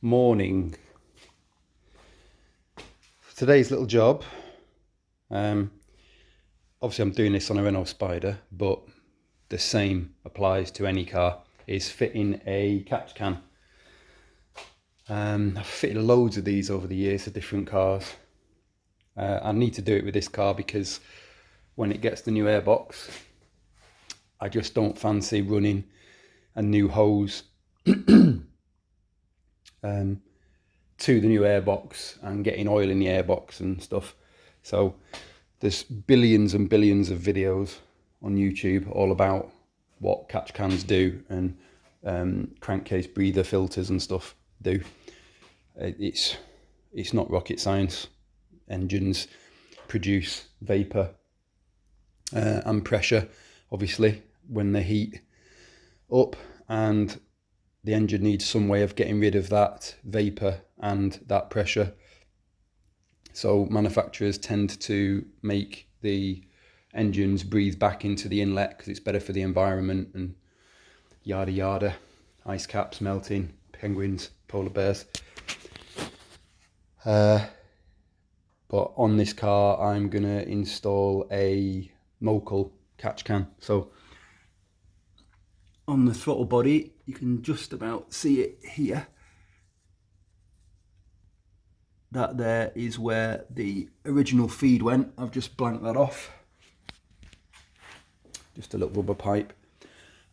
Morning. Today's little job, obviously I'm doing this on a Renault Spider, but the same applies to any car, is fitting a catch can. I've fitted loads of these over the years to different cars. I need to do it with this car because when it gets the new airbox, I just don't fancy running a new hose to the new airbox and getting oil in the airbox and stuff. So there's billions and billions of videos on YouTube all about what catch cans do and crankcase breather filters and stuff do. It's not rocket science. Engines produce vapour and pressure, obviously, when they heat up, and the engine needs some way of getting rid of that vapour and that pressure. So manufacturers tend to make the engines breathe back into the inlet because it's better for the environment and yada yada. Ice caps melting, penguins, polar bears. But on this car, I'm going to install a Mocal Catchcan. So on the throttle body, you can just about see it here. That there is where the original feed went. I've just blanked that off. Just a little rubber pipe.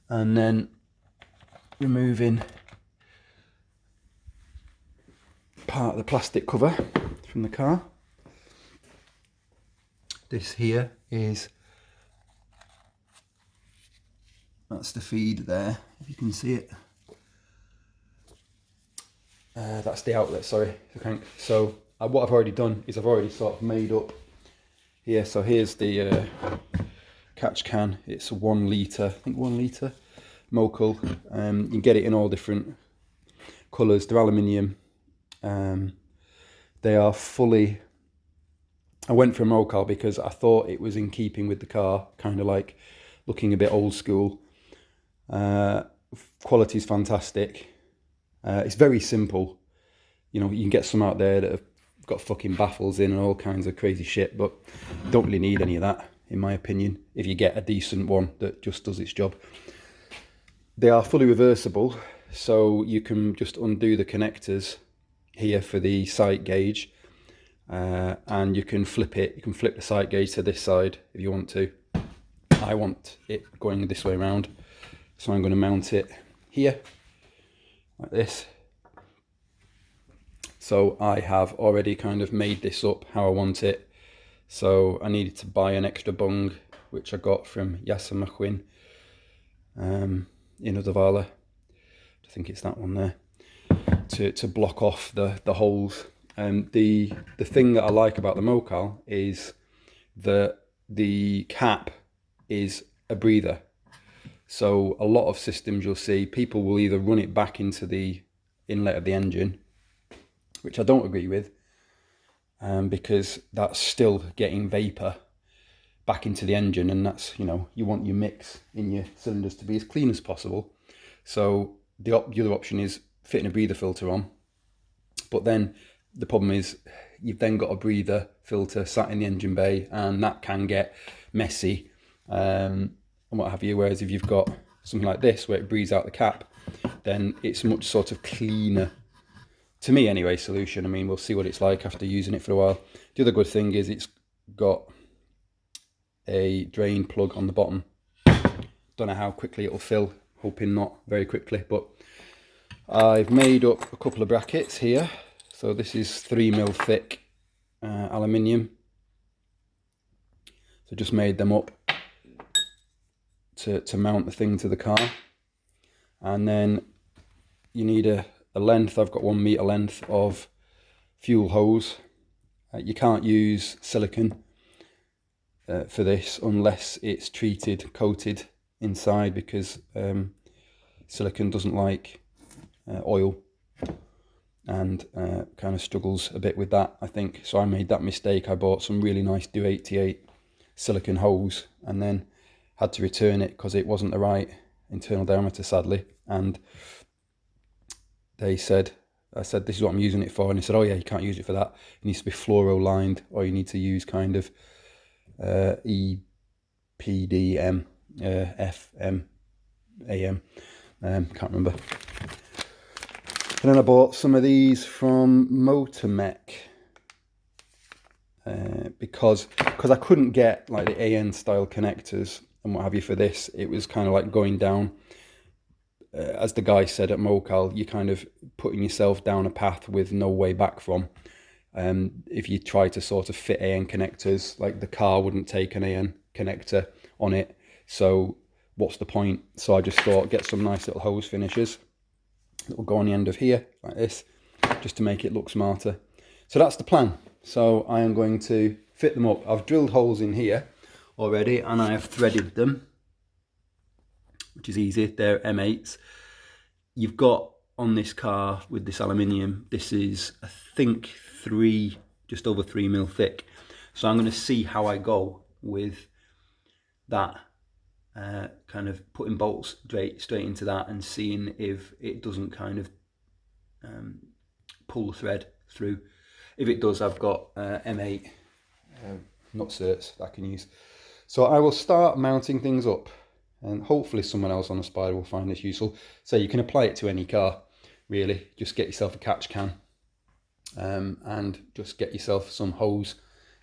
And then removing part of the plastic cover from the car. This here that's the feed there, if you can see it. That's the outlet, sorry. So what I've already done is I've already sort of made up here. So here's the catch can. It's a 1 litre, I think 1 litre Mocal. You can get it in all different colours. They're aluminium. They are fully... I went for a Mocal because I thought it was in keeping with the car, kind of like looking a bit old school. Quality is fantastic. It's very simple. You know, you can get some out there that have got fucking baffles in and all kinds of crazy shit, but don't really need any of that, in my opinion, if you get a decent one that just does its job. They are fully reversible, so you can just undo the connectors here for the sight gauge, and you can flip it. You can flip the sight gauge to this side if you want to. I want it going this way around, so I'm going to mount it here like this. So I have already kind of made this up how I want it. So I needed to buy an extra bung, which I got from Yasamachwin in Uddevalla. I think it's that one there, to block off the holes. The thing that I like about the Mocal is that the cap is a breather. So a lot of systems you'll see, people will either run it back into the inlet of the engine, which I don't agree with, because that's still getting vapour back into the engine, and that's, you know, you want your mix in your cylinders to be as clean as possible. So the other option is fitting a breather filter on, but then the problem is you've then got a breather filter sat in the engine bay, and that can get messy. And what have you, whereas if you've got something like this where it breathes out the cap, then it's a much sort of cleaner, to me anyway, solution. I mean, we'll see what it's like after using it for a while. The other good thing is it's got a drain plug on the bottom. Don't know how quickly it'll fill, hoping not very quickly, but I've made up a couple of brackets here. So this is 3mm thick aluminium. So just made them up to mount the thing to the car. And then you need a length. I've got 1 metre length of fuel hose. You can't use silicone for this unless it's treated, coated inside, because silicone doesn't like oil, and kind of struggles a bit with that, I think. So I made that mistake. I bought some really nice 288 silicone hose and then had to return it because it wasn't the right internal diameter, sadly, and they said I said, this is what I'm using it for. And he said, oh yeah, you can't use it for that. It needs to be fluoro lined, or you need to use kind of EPDM, FM, AM, can't remember. And then I bought some of these from Motormech because I couldn't get like the AN style connectors and what have you for this. It was kind of like going down, as the guy said at Mocal, you're kind of putting yourself down a path with no way back from. If you try to sort of fit AN connectors, like the car wouldn't take an AN connector on it, so what's the point? So I just thought, get some nice little hose finishers that will go on the end of here like this, just to make it look smarter. So that's the plan. So I am going to fit them up. I've drilled holes in here already and I have threaded them, which is easy. They're M8s. You've got on this car with this aluminium, this is I think just over 3mm thick. So I'm going to see how I go with that, kind of putting bolts straight into that and seeing if it doesn't kind of pull the thread through. If it does, I've got M8 nut certs that I can use. So I will start mounting things up, and hopefully someone else on the Spider will find this useful. So you can apply it to any car, really. Just get yourself a catch can and just get yourself some hose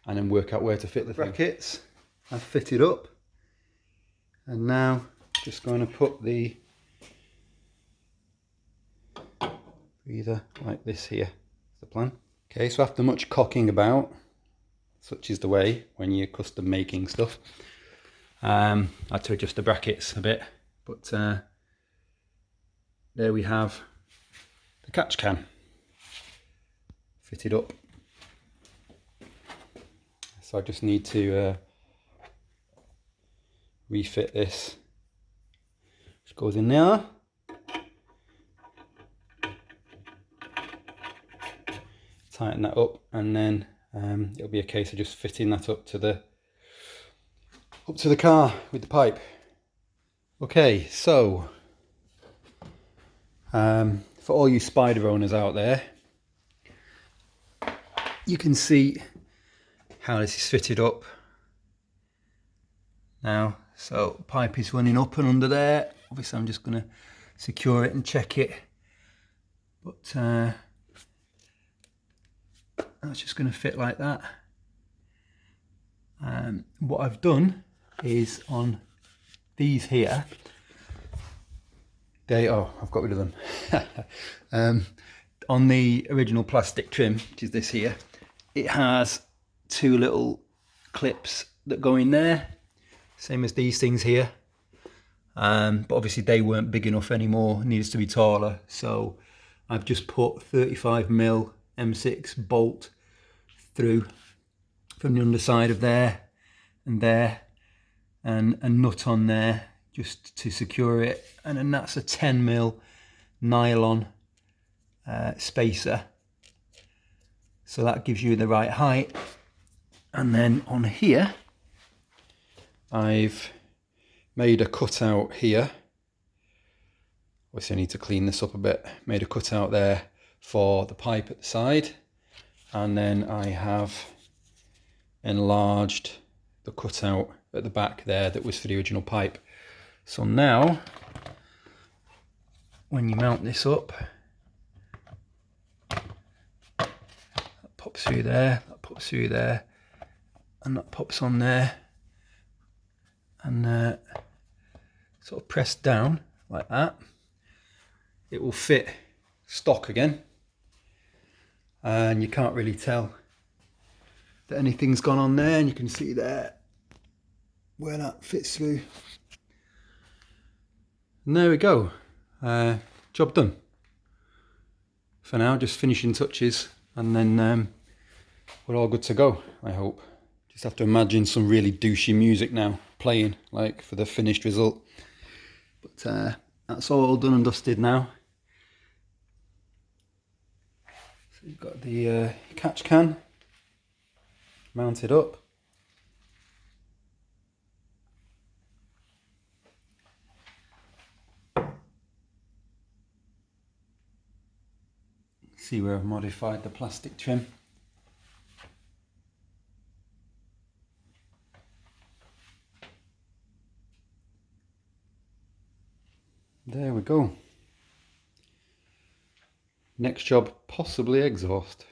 and then work out where to fit the brackets. I've fitted up, and now just going to put the breather like this here. That's the plan. Okay, so after much cocking about, such is the way when you're custom making stuff, I had to adjust the brackets a bit, but there we have the catch can fitted up. So I just need to refit this, which goes in there. Tighten that up, and then it'll be a case of just fitting that up to the car with the pipe. Okay, so for all you Spider owners out there, you can see how this is fitted up now. So pipe is running up and under there. Obviously I'm just going to secure it and check it, but that's just going to fit like that. What I've done is on these here, I've got rid of them. On the original plastic trim, which is this here, it has two little clips that go in there, same as these things here. But obviously they weren't big enough anymore, needs to be taller. So I've just put 35mm M6 bolt through from the underside of there and there, and a nut on there just to secure it, and then that's a 10mm nylon spacer, so that gives you the right height. And then on here I've made a cutout here. Obviously I need to clean this up a bit. Made a cutout there for the pipe at the side, and then I have enlarged the cutout at the back there that was for the original pipe. So now when you mount this up, that pops through there, that pops through there, and that pops on there, and sort of pressed down like that. It will fit stock again, and you can't really tell that anything's gone on there, and you can see there where that fits through. And there we go, job done. For now, just finishing touches, and then we're all good to go, I hope. Just have to imagine some really douchey music now playing, like for the finished result. But that's all done and dusted now. So you've got the catch can mounted up. See where I've modified the plastic trim. There we go. Next job, possibly exhaust.